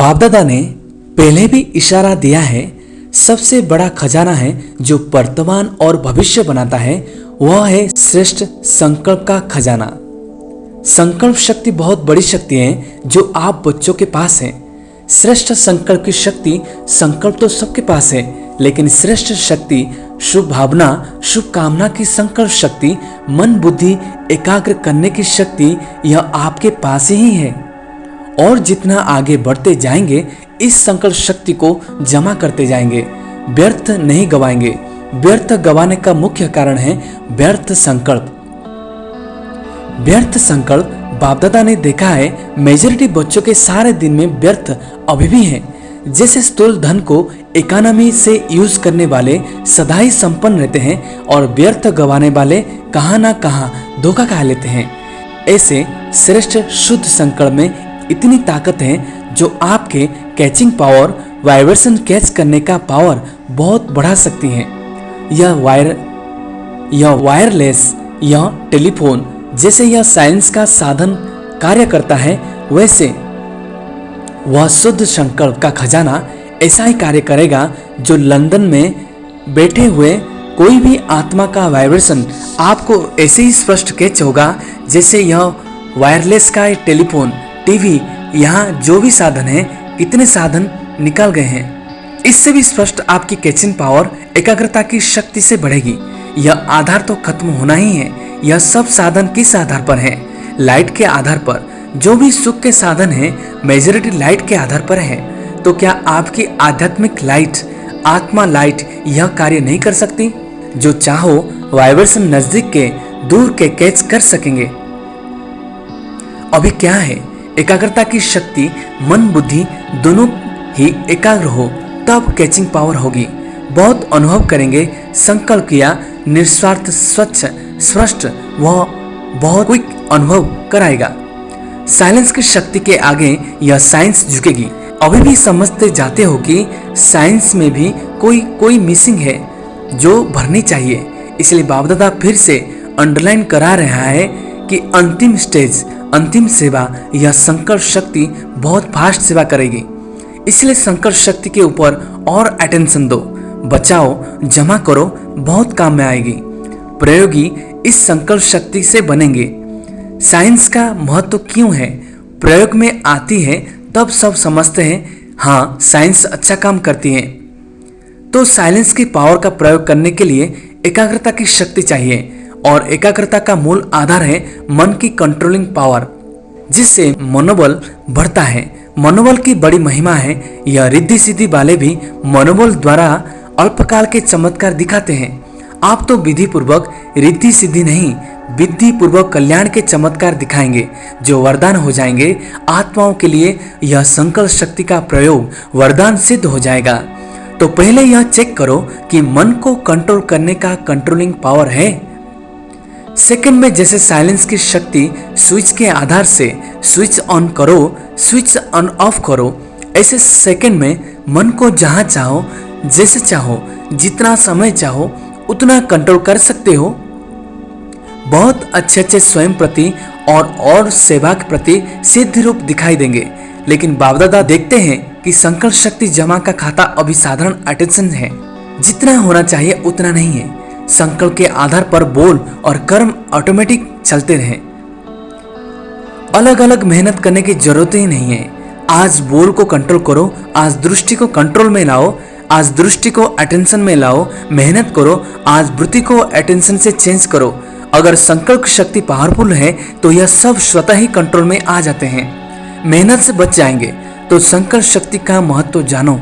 बाप दादा ने पहले भी इशारा दिया है, सबसे बड़ा खजाना है जो वर्तमान और भविष्य बनाता है, वह है श्रेष्ठ संकल्प का खजाना। संकल्प शक्ति बहुत बड़ी शक्ति है जो आप बच्चों के पास है। श्रेष्ठ संकल्प की शक्ति, संकल्प तो सबके पास है, लेकिन श्रेष्ठ शक्ति शुभ भावना, शुभ कामना की संकल्प शक्ति, मन बुद्धि एकाग्र करने की शक्ति, यह आपके पास ही है। और जितना आगे बढ़ते जाएंगे इस संकल्प शक्ति को जमा करते जाएंगे, व्यर्थ नहीं गवाएंगे। व्यर्थ गवाने का मुख्य कारण है व्यर्थ संकल्प। व्यर्थ संकल्प बाप दादा ने देखा है, मेजॉरिटी बच्चों के सारे दिन में व्यर्थ अभी भी है। जैसे स्थूल धन को इकोनॉमी से यूज करने वाले सदा ही संपन्न रहते हैं और व्यर्थ गवाने वाले कहां ना कहां धोखा खा लेते हैं। ऐसे श्रेष्ठ शुद्ध संकल्प में इतनी ताकत है जो आपके कैचिंग पावर, वाइब्रेशन कैच करने का पावर बहुत बढ़ा सकती है। यह वायरलेस, यह टेलीफोन जैसे यह साइंस का साधन कार्य करता है, वैसे वह शुद्ध संकल्प का खजाना ऐसा ही कार्य करेगा जो लंदन में बैठे हुए कोई भी आत्मा का वाइब्रेशन आपको ऐसे ही स्पष्ट कैच होगा जैसे यह वायरलेस का टेलीफोन, टीवी, यहाँ जो भी साधन है, कितने साधन निकाल गए हैं, इससे भी स्पष्ट आपकी कैचिंग पावर, एकाग्रता की शक्ति से बढ़ेगी। यह आधार तो खत्म होना ही है। यह सब साधन किस आधार पर है? लाइट के आधार पर। जो भी सुख के साधन है मेजॉरिटी लाइट के आधार पर है। तो क्या आपकी आध्यात्मिक लाइट, आत्मा लाइट यह कार्य नहीं कर सकती? जो चाहो वाइब्रेशन नजदीक के, दूर के कैच कर सकेंगे। अभी क्या है? एकाग्रता की शक्ति, मन बुद्धि दोनों ही एकाग्र हो तब कैचिंग पावर होगी। बहुत अनुभव करेंगे, संकल्प किया, निस्वार्थ, स्वच्छ, स्पष्ट, वह बहुत क्विक अनुभव कराएगा। साइलेंस की शक्ति के आगे यह साइंस झुकेगी। अभी भी समझते जाते हो कि साइंस में भी कोई मिसिंग है जो भरनी चाहिए। इसलिए बाप दादा फिर से अंडरलाइन करा रहा है कि अंतिम स्टेज, अंतिम सेवा, यह संकल्प शक्ति बहुत फास्ट सेवा करेगी। इसलिए संकल्प शक्ति के ऊपर और अटेंशन दो, बचाओ, जमा करो, बहुत काम में आएगी। प्रयोगी इस संकल्प शक्ति से बनेंगे। साइंस का महत्व क्यों है? प्रयोग में आती है तब सब समझते हैं, हाँ साइंस अच्छा काम करती है। तो साइलेंस की पावर का प्रयोग करने के लिए एकाग्रता की शक्ति चाहिए और एकाग्रता का मूल आधार है मन की कंट्रोलिंग पावर, जिससे मनोबल बढ़ता है। मनोबल की बड़ी महिमा है। यह रिद्धि सिद्धि वाले भी मनोबल द्वारा अल्पकाल के चमत्कार दिखाते हैं। आप तो विधि पूर्वक रिद्धि सिद्धि नहीं, विधि पूर्वक कल्याण के चमत्कार दिखाएंगे जो वरदान हो जाएंगे। आत्माओं के लिए यह संकल्प शक्ति का प्रयोग वरदान सिद्ध हो जाएगा। तो पहले यह चेक करो कि मन को कंट्रोल करने का कंट्रोलिंग पावर है। सेकंड में जैसे साइलेंस की शक्ति स्विच के आधार से स्विच ऑन करो, स्विच ऑन ऑफ करो, ऐसे सेकंड में मन को जहां चाहो, जैसे चाहो, जितना समय चाहो उतना कंट्रोल कर सकते हो। बहुत अच्छे स्वयं प्रति और सेवा के प्रति सिद्ध रूप दिखाई देंगे। लेकिन बाप दादा देखते हैं कि संकल्प शक्ति जमा का खाता अभी साधारण अटेंशन है, जितना होना चाहिए उतना नहीं है। संकल्प के आधार पर बोल और कर्म ऑटोमेटिक चलते रहे। अलग अलग मेहनत करने की जरूरत ही नहीं है। आज बोल को कंट्रोल करो, आज दृष्टि को कंट्रोल में लाओ, आज दृष्टि को अटेंशन में लाओ, मेहनत करो, आज वृत्ति को अटेंशन से चेंज करो। अगर संकल्प शक्ति पावरफुल है तो यह सब स्वतः ही कंट्रोल में आ जाते हैं, मेहनत से बच जाएंगे। तो संकल्प शक्ति का महत्व जानो।